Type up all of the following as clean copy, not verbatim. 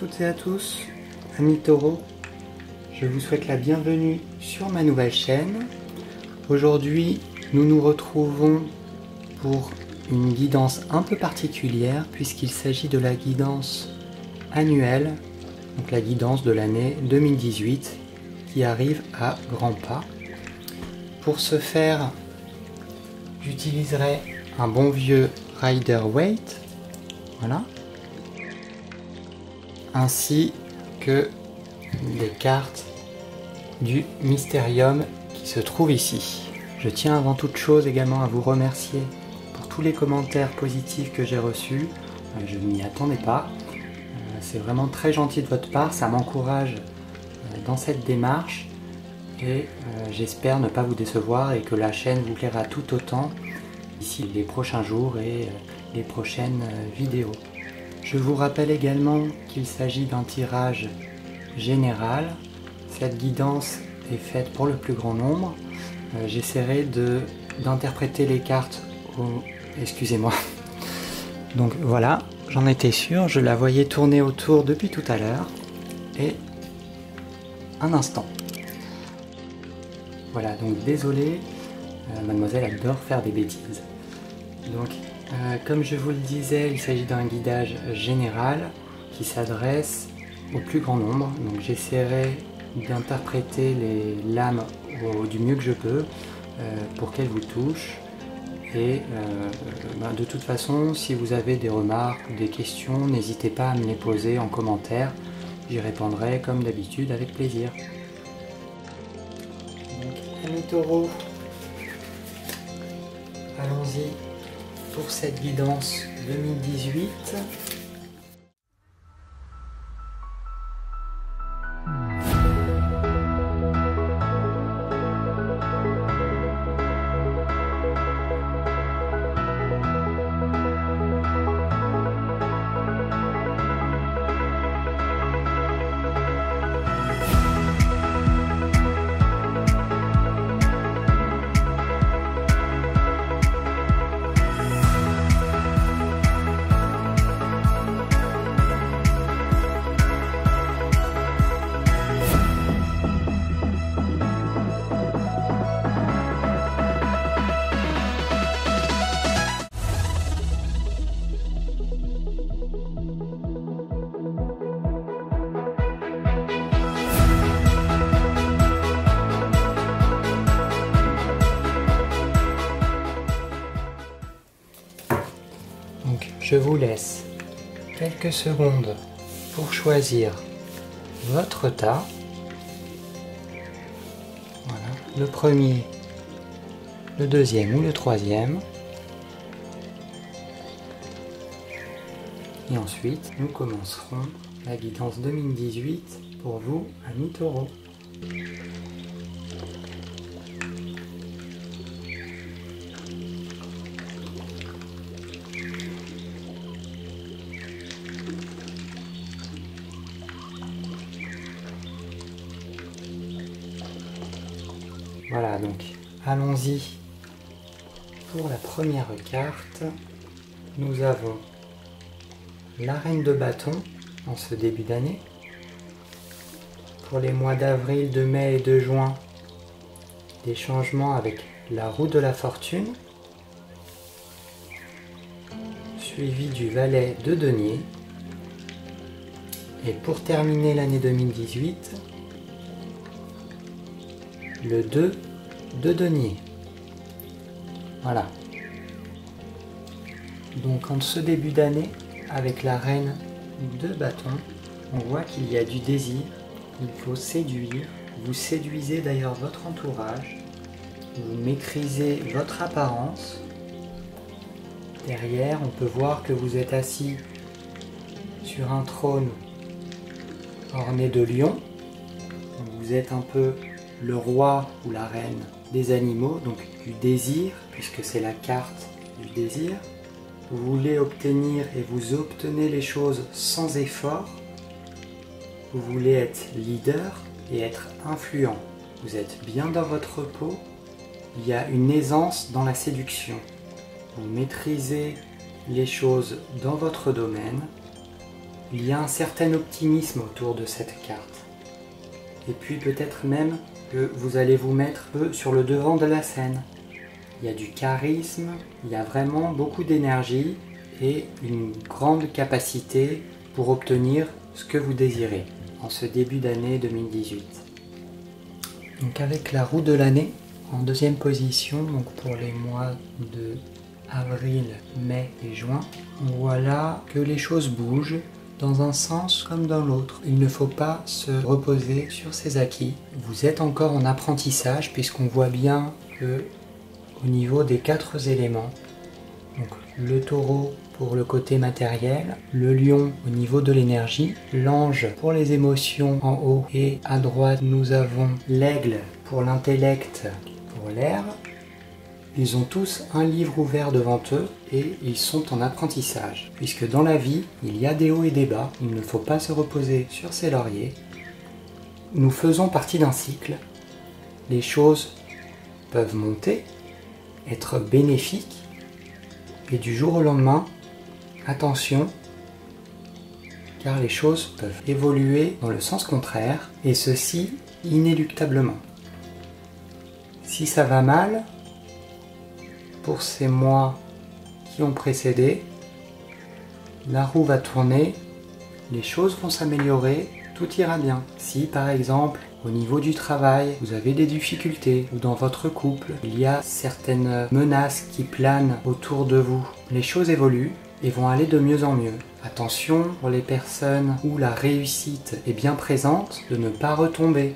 toutes et à tous, amis taureaux, je vous souhaite la bienvenue sur ma nouvelle chaîne. Aujourd'hui, nous nous retrouvons pour une guidance un peu particulière puisqu'il s'agit de la guidance annuelle, donc la guidance de l'année 2018 qui arrive à grands pas. Pour ce faire, j'utiliserai un bon vieux Rider-Waite, voilà, ainsi que des cartes du Mysterium qui se trouve ici. Je tiens avant toute chose également à vous remercier pour tous les commentaires positifs que j'ai reçus. Je ne m'y attendais pas. C'est vraiment très gentil de votre part, ça m'encourage dans cette démarche et j'espère ne pas vous décevoir et que la chaîne vous plaira tout autant d'ici les prochains jours et les prochaines vidéos. Je vous rappelle également qu'il s'agit d'un tirage général. Cette guidance est faite pour le plus grand nombre. J'essaierai d'interpréter les cartes Excusez-moi. Donc voilà, j'en étais sûr, je la voyais tourner autour depuis tout à l'heure. Et un instant. Voilà, donc désolé, mademoiselle adore faire des bêtises. Donc, comme je vous le disais, il s'agit d'un guidage général qui s'adresse au plus grand nombre. Donc j'essaierai d'interpréter les lames du mieux que je peux pour qu'elles vous touchent. Et de toute façon, si vous avez des remarques ou des questions, n'hésitez pas à me les poser en commentaire. J'y répondrai comme d'habitude avec plaisir. Donc, amis taureaux, allons-y pour cette guidance 2018. Je vous laisse quelques secondes pour choisir votre tas. Voilà, le premier, le deuxième ou le troisième. Et ensuite, nous commencerons la guidance 2018 pour vous, amis taureaux. Voilà, donc allons-y pour la première carte. Nous avons la reine de bâton en ce début d'année. Pour les mois d'avril, de mai et de juin, des changements avec la roue de la fortune, suivi du valet de denier. Et pour terminer l'année 2018, le 2 de denier. Voilà. Donc en ce début d'année, avec la reine de bâton, on voit qu'il y a du désir, il faut séduire. Vous séduisez d'ailleurs votre entourage, vous maîtrisez votre apparence. Derrière, on peut voir que vous êtes assis sur un trône orné de lions. Vous êtes un peu le roi ou la reine des animaux, donc du désir, puisque c'est la carte du désir. Vous voulez obtenir et vous obtenez les choses sans effort. Vous voulez être leader et être influent. Vous êtes bien dans votre peau. Il y a une aisance dans la séduction. Vous maîtrisez les choses dans votre domaine. Il y a un certain optimisme autour de cette carte. Et puis peut-être même que vous allez vous mettre peu sur le devant de la scène. Il y a du charisme, il y a vraiment beaucoup d'énergie et une grande capacité pour obtenir ce que vous désirez en ce début d'année 2018. Donc avec la roue de l'année en deuxième position, donc pour les mois de avril, mai et juin, on voit là que les choses bougent dans un sens comme dans l'autre. Il ne faut pas se reposer sur ses acquis. Vous êtes encore en apprentissage puisqu'on voit bien que au niveau des 4 éléments, donc le taureau pour le côté matériel, le lion au niveau de l'énergie, l'ange pour les émotions en haut et à droite nous avons l'aigle pour l'intellect, pour l'air. Ils ont tous un livre ouvert devant eux et ils sont en apprentissage. Puisque dans la vie, il y a des hauts et des bas, il ne faut pas se reposer sur ses lauriers. Nous faisons partie d'un cycle. Les choses peuvent monter, être bénéfiques, et du jour au lendemain, attention, car les choses peuvent évoluer dans le sens contraire, et ceci inéluctablement. Si ça va mal, pour ces mois qui ont précédé, la roue va tourner, les choses vont s'améliorer, tout ira bien. Si par exemple, au niveau du travail, vous avez des difficultés, ou dans votre couple, il y a certaines menaces qui planent autour de vous, les choses évoluent et vont aller de mieux en mieux. Attention pour les personnes où la réussite est bien présente, de ne pas retomber,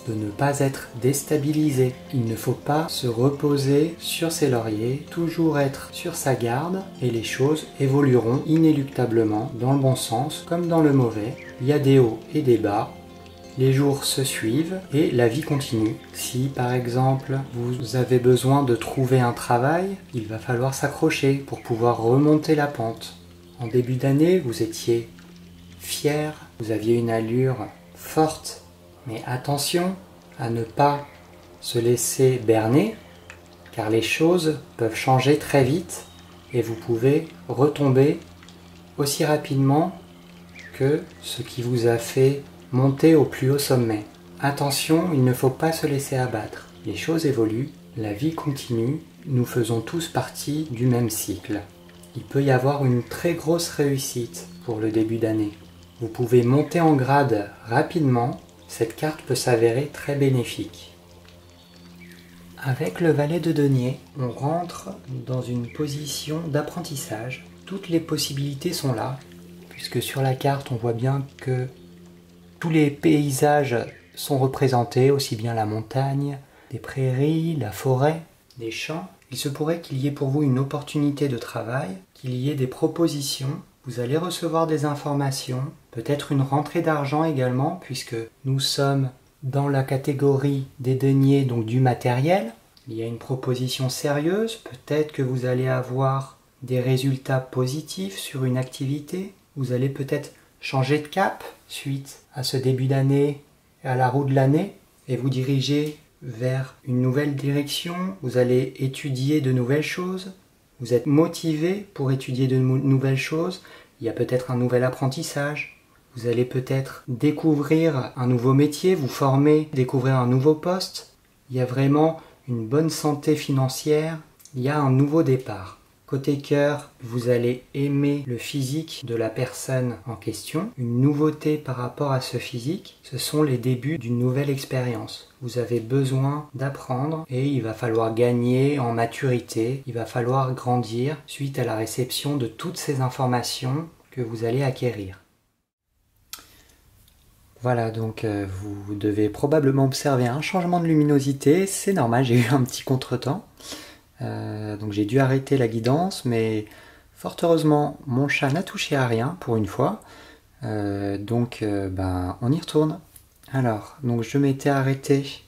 de ne pas être déstabilisé. Il ne faut pas se reposer sur ses lauriers, toujours être sur sa garde et les choses évolueront inéluctablement dans le bon sens comme dans le mauvais. Il y a des hauts et des bas, les jours se suivent et la vie continue. Si par exemple vous avez besoin de trouver un travail, il va falloir s'accrocher pour pouvoir remonter la pente. En début d'année, vous étiez fier, vous aviez une allure forte. Mais attention à ne pas se laisser berner, car les choses peuvent changer très vite et vous pouvez retomber aussi rapidement que ce qui vous a fait monter au plus haut sommet. Attention, il ne faut pas se laisser abattre. Les choses évoluent, la vie continue, nous faisons tous partie du même cycle. Il peut y avoir une très grosse réussite pour le début d'année. Vous pouvez monter en grade rapidement. Cette carte peut s'avérer très bénéfique. Avec le valet de denier, on rentre dans une position d'apprentissage. Toutes les possibilités sont là, puisque sur la carte on voit bien que tous les paysages sont représentés, aussi bien la montagne, des prairies, la forêt, des champs. Il se pourrait qu'il y ait pour vous une opportunité de travail, qu'il y ait des propositions. Vous allez recevoir des informations, peut-être une rentrée d'argent également, puisque nous sommes dans la catégorie des deniers, donc du matériel. Il y a une proposition sérieuse, peut-être que vous allez avoir des résultats positifs sur une activité. Vous allez peut-être changer de cap suite à ce début d'année et à la roue de l'année et vous diriger vers une nouvelle direction. Vous allez étudier de nouvelles choses. Vous êtes motivé pour étudier de nouvelles choses. Il y a peut-être un nouvel apprentissage. Vous allez peut-être découvrir un nouveau métier, vous former, découvrir un nouveau poste. Il y a vraiment une bonne santé financière. Il y a un nouveau départ. Côté cœur, vous allez aimer le physique de la personne en question. Une nouveauté par rapport à ce physique, ce sont les débuts d'une nouvelle expérience. Vous avez besoin d'apprendre et il va falloir gagner en maturité, il va falloir grandir suite à la réception de toutes ces informations que vous allez acquérir. Voilà, donc vous devez probablement observer un changement de luminosité, c'est normal, j'ai eu un petit contretemps. Donc j'ai dû arrêter la guidance, mais fort heureusement mon chat n'a touché à rien pour une fois, donc on y retourne. Alors, donc je m'étais arrêté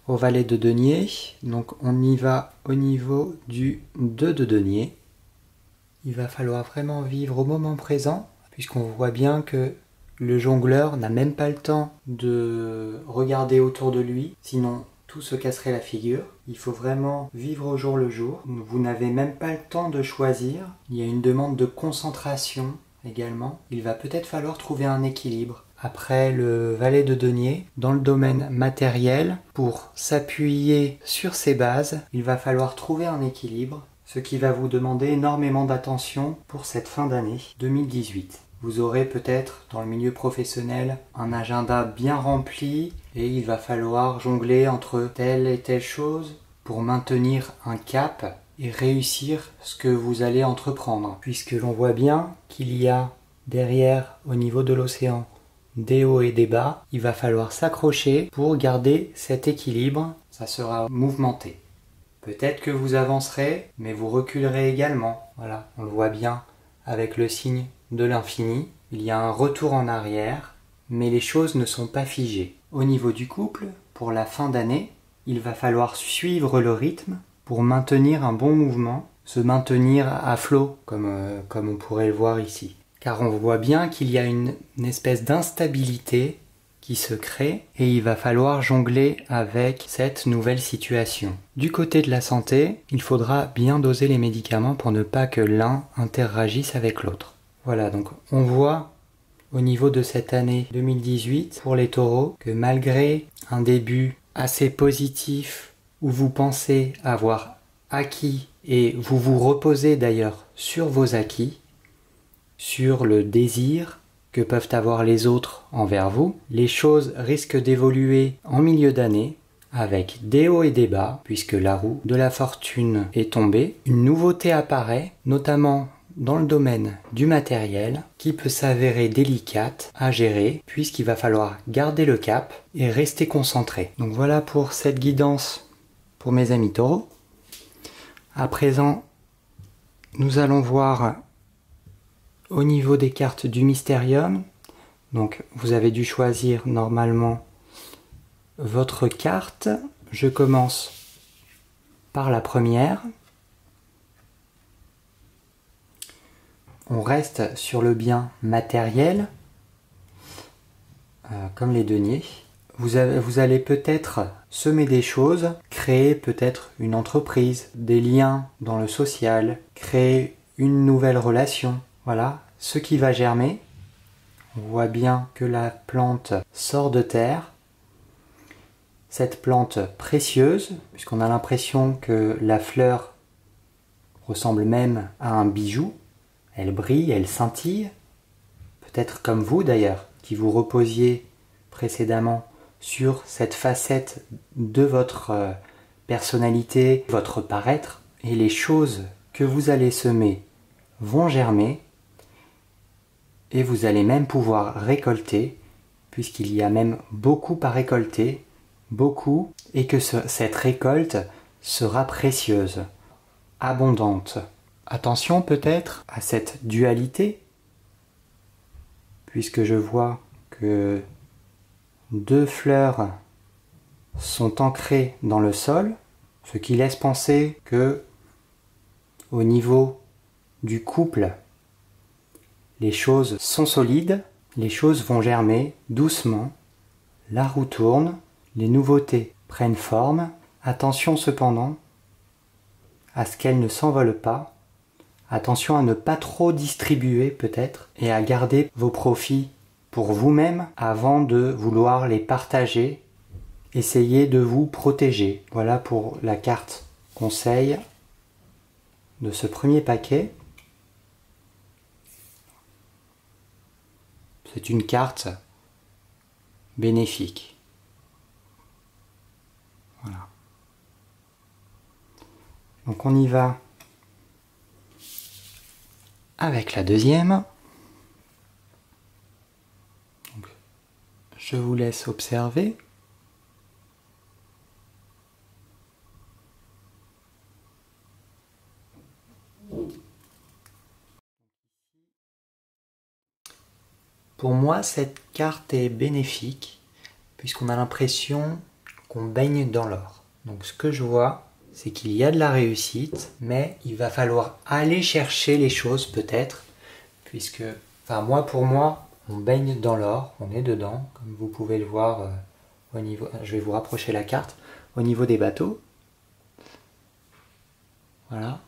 au valet de denier, donc on y va au niveau du 2 de denier. Il va falloir vraiment vivre au moment présent, puisqu'on voit bien que le jongleur n'a même pas le temps de regarder autour de lui, sinon tout se casserait la figure. Il faut vraiment vivre au jour le jour. Vous n'avez même pas le temps de choisir. Il y a une demande de concentration également, il va peut-être falloir trouver un équilibre. Après le valet de denier, dans le domaine matériel, pour s'appuyer sur ses bases, il va falloir trouver un équilibre, ce qui va vous demander énormément d'attention pour cette fin d'année 2018. Vous aurez peut-être dans le milieu professionnel un agenda bien rempli et il va falloir jongler entre telle et telle chose pour maintenir un cap et réussir ce que vous allez entreprendre. Puisque l'on voit bien qu'il y a derrière, au niveau de l'océan, des hauts et des bas, il va falloir s'accrocher pour garder cet équilibre, ça sera mouvementé. Peut-être que vous avancerez, mais vous reculerez également. Voilà, on le voit bien avec le signe de l'infini. Il y a un retour en arrière, mais les choses ne sont pas figées. Au niveau du couple, pour la fin d'année, il va falloir suivre le rythme pour maintenir un bon mouvement, se maintenir à flot, comme on pourrait le voir ici. Car on voit bien qu'il y a une espèce d'instabilité qui se crée et il va falloir jongler avec cette nouvelle situation. Du côté de la santé, il faudra bien doser les médicaments pour ne pas que l'un interagisse avec l'autre. Voilà, donc on voit au niveau de cette année 2018 pour les taureaux que malgré un début assez positif où vous pensez avoir acquis et vous vous reposez d'ailleurs sur vos acquis, sur le désir que peuvent avoir les autres envers vous, les choses risquent d'évoluer en milieu d'année avec des hauts et des bas, puisque la roue de la fortune est tombée. Une nouveauté apparaît, notamment dans le domaine du matériel, qui peut s'avérer délicate à gérer, puisqu'il va falloir garder le cap et rester concentré. Donc voilà pour cette guidance pour mes amis taureaux. À présent, nous allons voir au niveau des cartes du Mystérium. Donc vous avez dû choisir normalement votre carte. Je commence par la première. On reste sur le bien matériel, comme les deniers. Vous allez peut-être semer des choses, créer peut-être une entreprise, des liens dans le social, créer une nouvelle relation. Voilà, ce qui va germer. On voit bien que la plante sort de terre. Cette plante précieuse, puisqu'on a l'impression que la fleur ressemble même à un bijou. Elle brille, elle scintille. Peut-être comme vous d'ailleurs, qui vous reposiez précédemment sur cette facette de votre personnalité, votre paraître. Et les choses que vous allez semer vont germer. Et vous allez même pouvoir récolter, puisqu'il y a même beaucoup à récolter, beaucoup, et que cette récolte sera précieuse, abondante. Attention peut-être à cette dualité, puisque je vois que 2 fleurs sont ancrées dans le sol, ce qui laisse penser que, au niveau du couple, les choses sont solides, les choses vont germer doucement, la roue tourne, les nouveautés prennent forme. Attention cependant à ce qu'elles ne s'envolent pas. Attention à ne pas trop distribuer peut-être et à garder vos profits pour vous-même avant de vouloir les partager. Essayez de vous protéger. Voilà pour la carte conseil de ce premier paquet. C'est une carte bénéfique. Voilà. Donc on y va avec la deuxième. Donc, je vous laisse observer. Pour moi, cette carte est bénéfique puisqu'on a l'impression qu'on baigne dans l'or. Donc ce que je vois, c'est qu'il y a de la réussite, mais il va falloir aller chercher les choses peut-être, puisque, pour moi, on baigne dans l'or, on est dedans, comme vous pouvez le voir au niveau. Je vais vous rapprocher la carte au niveau des bateaux. Voilà.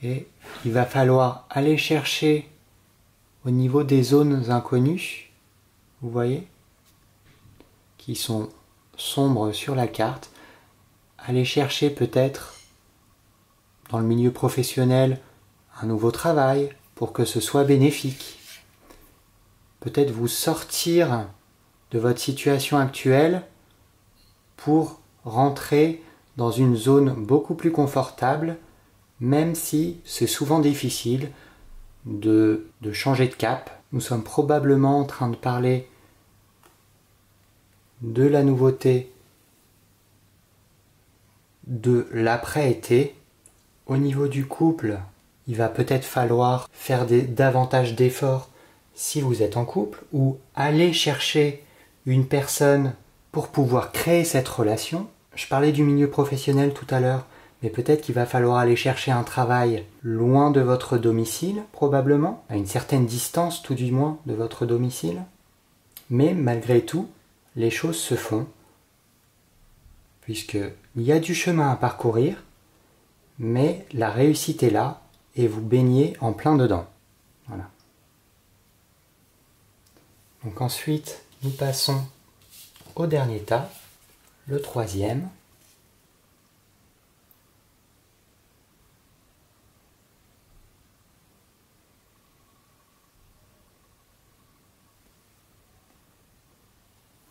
Et il va falloir aller chercher au niveau des zones inconnues, vous voyez, qui sont sombres sur la carte, aller chercher peut-être dans le milieu professionnel un nouveau travail pour que ce soit bénéfique. Peut-être vous sortir de votre situation actuelle pour rentrer dans une zone beaucoup plus confortable, même si c'est souvent difficile de changer de cap. Nous sommes probablement en train de parler de la nouveauté de l'après-été. Au niveau du couple, il va peut-être falloir faire davantage d'efforts si vous êtes en couple, ou aller chercher une personne pour pouvoir créer cette relation. Je parlais du milieu professionnel tout à l'heure, mais peut-être qu'il va falloir aller chercher un travail loin de votre domicile, probablement, à une certaine distance tout du moins de votre domicile. Mais malgré tout, les choses se font, puisqu'il y a du chemin à parcourir, mais la réussite est là, et vous baignez en plein dedans. Voilà. Donc ensuite, nous passons au dernier tas, le troisième.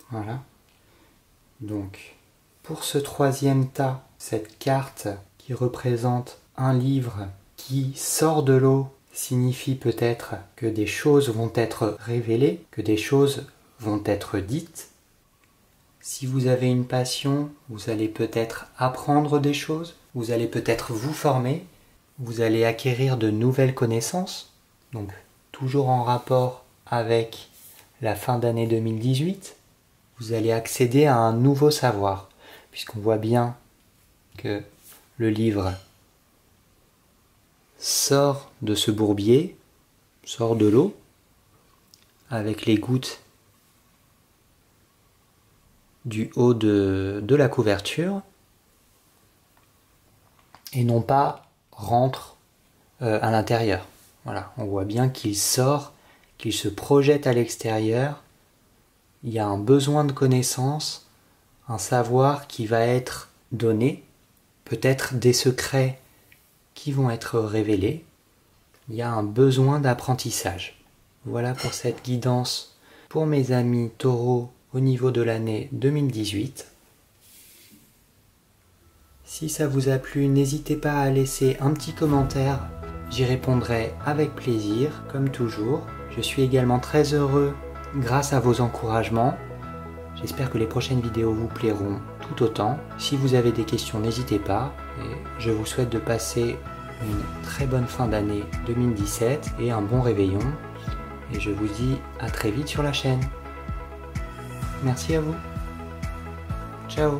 Voilà. Donc, pour ce troisième tas, cette carte qui représente un livre qui sort de l'eau signifie peut-être que des choses vont être révélées, que des choses vont être dites. Si vous avez une passion, vous allez peut-être apprendre des choses, vous allez peut-être vous former, vous allez acquérir de nouvelles connaissances, donc toujours en rapport avec la fin d'année 2018. Vous allez accéder à un nouveau savoir, puisqu'on voit bien que le livre sort de ce bourbier, sort de l'eau, avec les gouttes du haut de la couverture, et non pas rentre à l'intérieur. Voilà, on voit bien qu'il sort, qu'il se projette à l'extérieur. Il y a un besoin de connaissance, un savoir qui va être donné, peut-être des secrets qui vont être révélés. Il y a un besoin d'apprentissage. Voilà pour cette guidance pour mes amis taureaux au niveau de l'année 2018. Si ça vous a plu, n'hésitez pas à laisser un petit commentaire, j'y répondrai avec plaisir, comme toujours. Je suis également très heureux grâce à vos encouragements. J'espère que les prochaines vidéos vous plairont tout autant. Si vous avez des questions, n'hésitez pas. Et je vous souhaite de passer une très bonne fin d'année 2017 et un bon réveillon. Et je vous dis à très vite sur la chaîne. Merci à vous. Ciao.